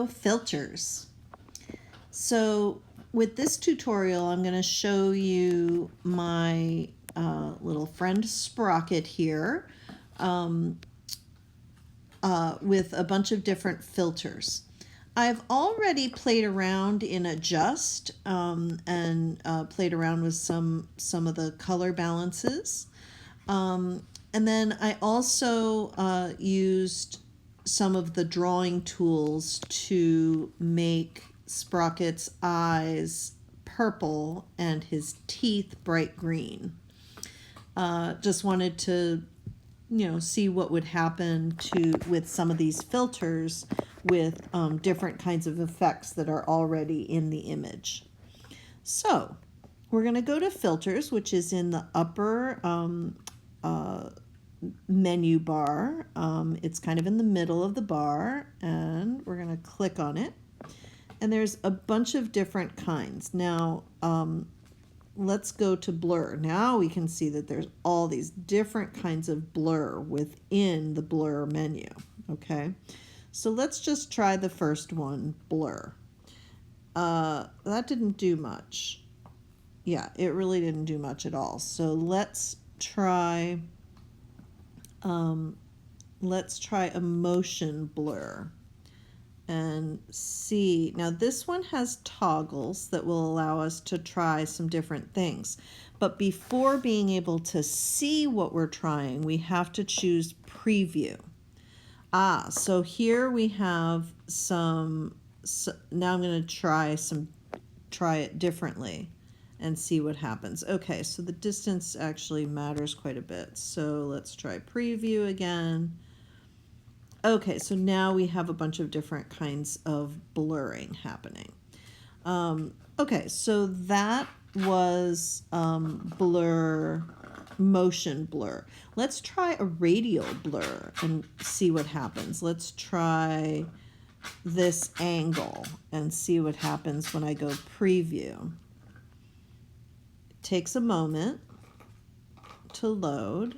Filters. So with this tutorial, I'm going to show you my little friend Sprocket here with a bunch of different filters. I've already played around in Adjust and played around with some of the color balances. And then I also used some of the drawing tools to make Sprocket's eyes purple and his teeth bright green. Just wanted to, see what would happen with some of these filters with different kinds of effects that are already in the image. So we're going to go to Filters, which is in the upper menu bar. It's kind of in the middle of the bar, and we're going to click on it. And there's a bunch of different kinds. Now, let's go to blur. Now we can see that there's all these different kinds of blur within the blur menu. Okay, so let's just try the first one, blur. That didn't do much. Yeah, it really didn't do much at all. So let's try a motion blur and see. Now this one has toggles that will allow us to try some different things. But before being able to see what we're trying, we have to choose preview. So here we have some, now I'm going to try it differently and see what happens. Okay, so the distance actually matters quite a bit. So let's try preview again. Okay, so now we have a bunch of different kinds of blurring happening. Okay, so that was blur, motion blur. Let's try a radial blur and see what happens. Let's try this angle and see what happens when I go preview. It takes a moment to load.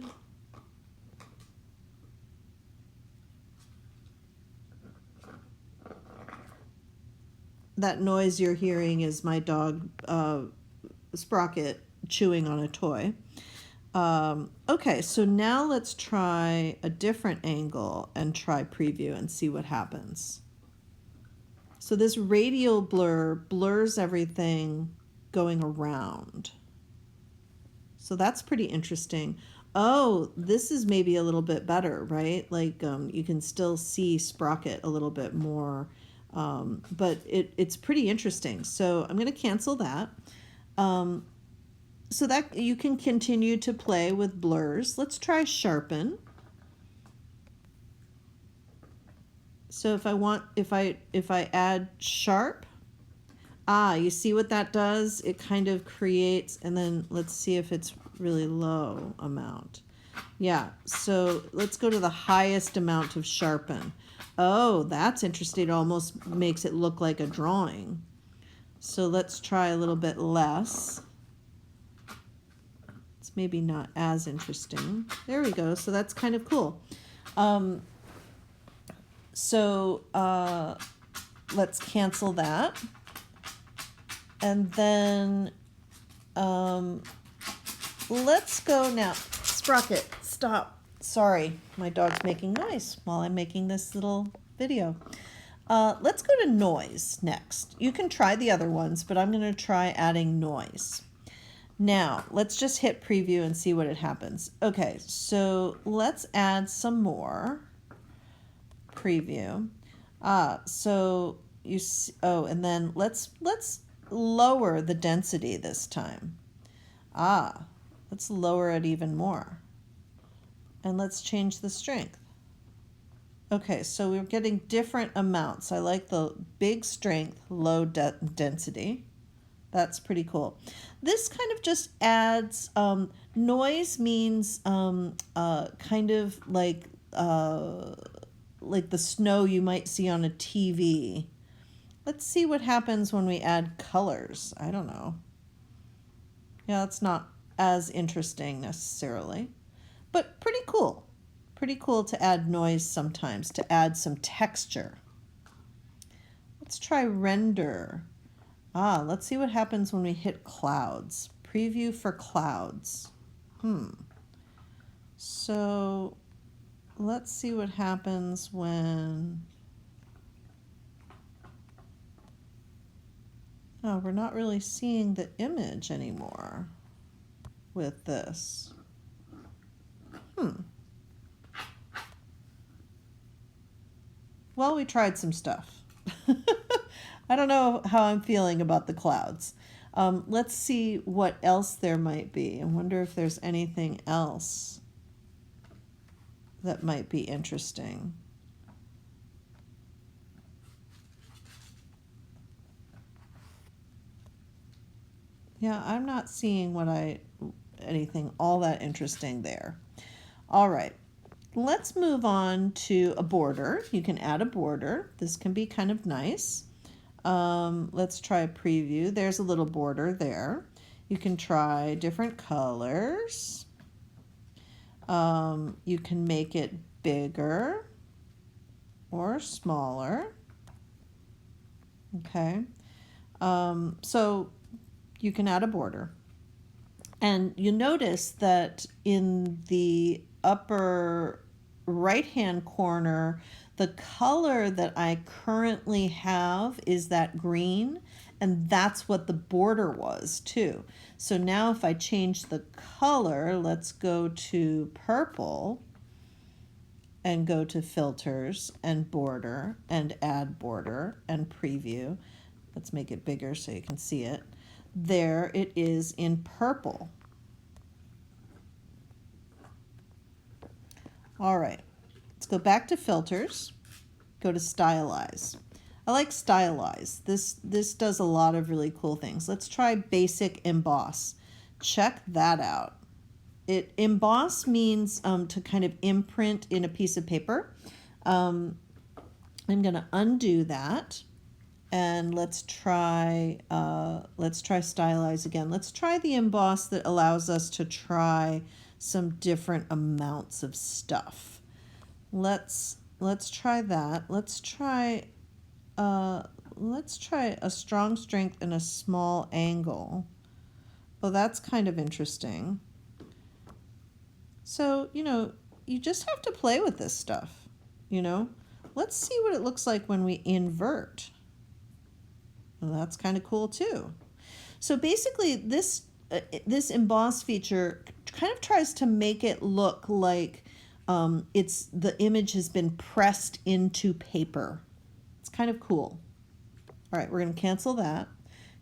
That noise you're hearing is my dog Sprocket chewing on a toy. Okay, so now let's try a different angle and try preview and see what happens. So this radial blur blurs everything going around. So that's pretty interesting. Oh, this is maybe a little bit better, right? Like you can still see Sprocket a little bit more, but it's pretty interesting. So I'm going to cancel that. So that you can continue to play with blurs. Let's try Sharpen. So if I add sharp, you see what that does? It kind of creates, and then let's see if it's really low amount. Yeah, so let's go to the highest amount of sharpen. Oh, that's interesting. It almost makes it look like a drawing. So let's try a little bit less. It's maybe not as interesting. There we go. So that's kind of cool. Let's cancel that. And then let's go now. Sprocket, stop. Sorry, my dog's making noise while I'm making this little video. Let's go to noise next. You can try the other ones, but I'm going to try adding noise. Now, let's just hit preview and see what it happens. Okay, so let's add some more. Preview. So you see, and then let's lower the density this time. Let's lower it even more. And let's change the strength. Okay, so we're getting different amounts. I like the big strength, low density. That's pretty cool. This kind of just adds, noise means kind of like the snow you might see on a TV. Let's see what happens when we add colors. I don't know. Yeah, that's not as interesting necessarily, but pretty cool. Pretty cool to add noise sometimes, to add some texture. Let's try render. Let's see what happens when we hit clouds. Preview for clouds. So let's see what happens when... Oh, we're not really seeing the image anymore with this. Well, we tried some stuff. I don't know how I'm feeling about the clouds. Let's see what else there might be. I wonder if there's anything else that might be interesting. Yeah, I'm not seeing anything all that interesting there. All right, let's move on to a border. You can add a border. This can be kind of nice. Let's try a preview. There's a little border there. You can try different colors. You can make it bigger or smaller. Okay. So you can add a border. And you notice that in the upper right-hand corner, the color that I currently have is that green, and that's what the border was too. So now if I change the color, let's go to purple and go to filters and border and add border and preview. Let's make it bigger so you can see it. There it is in purple. All right, let's go back to filters, go to Stylize. I like Stylize. This does a lot of really cool things. Let's try basic emboss. Check that out. Emboss means to kind of imprint in a piece of paper. I'm going to undo that. And let's try Stylize again. Let's try the emboss that allows us to try some different amounts of stuff. Let's try that. Let's try a strong strength and a small angle. Oh, that's kind of interesting. So, you just have to play with this stuff, Let's see what it looks like when we invert. Well, that's kind of cool too. So basically this emboss feature kind of tries to make it look like the image has been pressed into paper. It's kind of cool. All right, we're going to cancel that.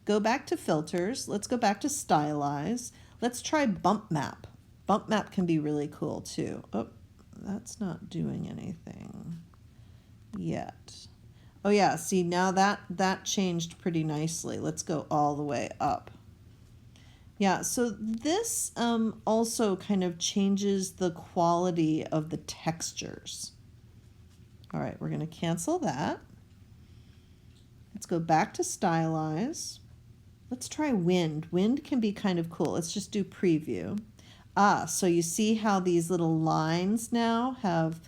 Go back to filters. Let's go back to Stylize. Let's try bump map. Bump map can be really cool too. Oh, that's not doing anything yet. Oh yeah, see now that changed pretty nicely. Let's go all the way up. Yeah, so this also kind of changes the quality of the textures. All right, we're going to cancel that. Let's go back to Stylize. Let's try wind. Wind can be kind of cool. Let's just do preview. So you see how these little lines now have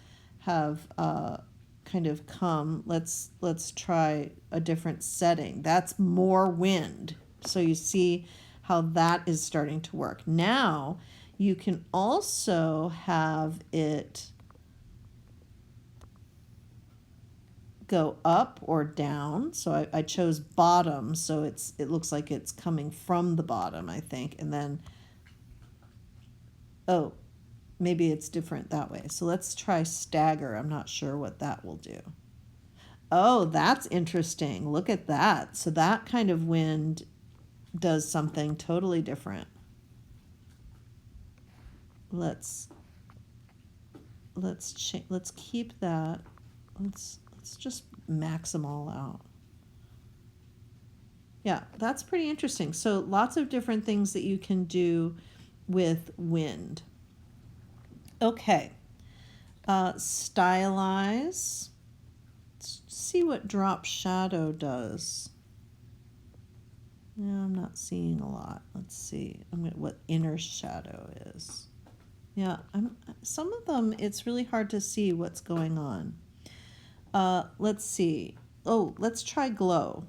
kind of come. Let's try a different setting. That's more wind. So you see how that is starting to work. Now you can also have it go up or down. So I chose bottom, so it looks like it's coming from the bottom, I think. And then, oh, maybe it's different that way. So let's try stagger. I'm not sure what that will do. Oh, that's interesting. Look at that. So that kind of wind does something totally different. Let's keep that. Let's just max them all out. Yeah, that's pretty interesting. So lots of different things that you can do with wind. Okay, Stylize. Let's see what drop shadow does. Yeah, I'm not seeing a lot. Let's see what inner shadow is. Yeah, some of them, it's really hard to see what's going on. Let's see. oh, let's try glow.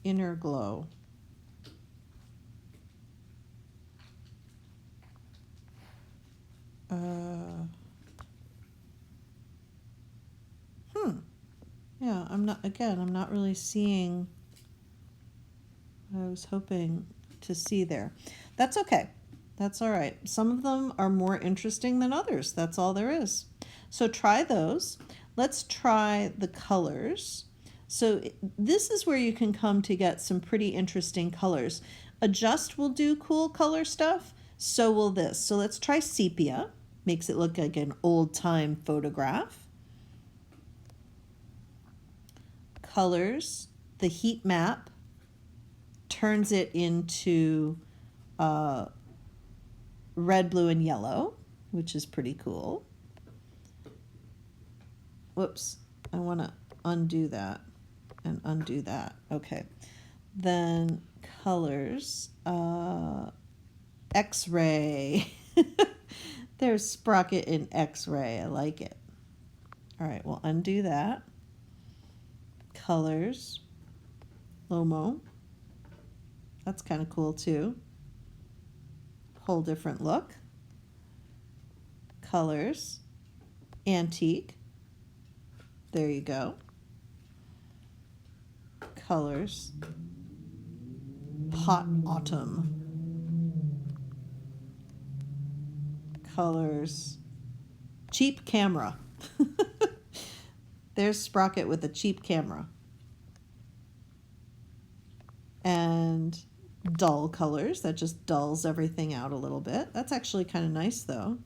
Inner glow. Yeah, I'm not really seeing what I was hoping to see there. That's okay. That's all right. Some of them are more interesting than others. That's all there is. So try those. Let's try the colors. So this is where you can come to get some pretty interesting colors. Adjust will do cool color stuff. So will this. So let's try sepia. Makes it look like an old-time photograph. Colors, the heat map, turns it into red, blue, and yellow, which is pretty cool. Whoops, I want to undo that and undo that. Okay, then colors, X-ray. There's Sprocket in X-ray. I like it. All right, we'll undo that. Colors, Lomo. That's kind of cool too. Whole different look. Colors, antique. There you go. Colors, pot autumn. Colors, cheap camera. There's Sprocket with a cheap camera. And dull colors, that just dulls everything out a little bit. That's actually kind of nice though.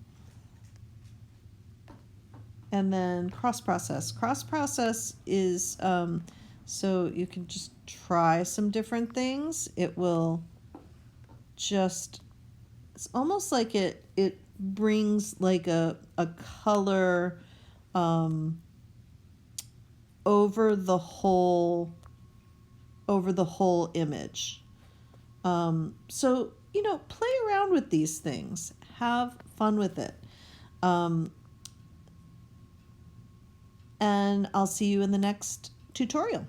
And then cross process. Cross process is so you can just try some different things. It will just, it's almost like it brings like a color over the whole image. So, you know, play around with these things. Have fun with it. And I'll see you in the next tutorial.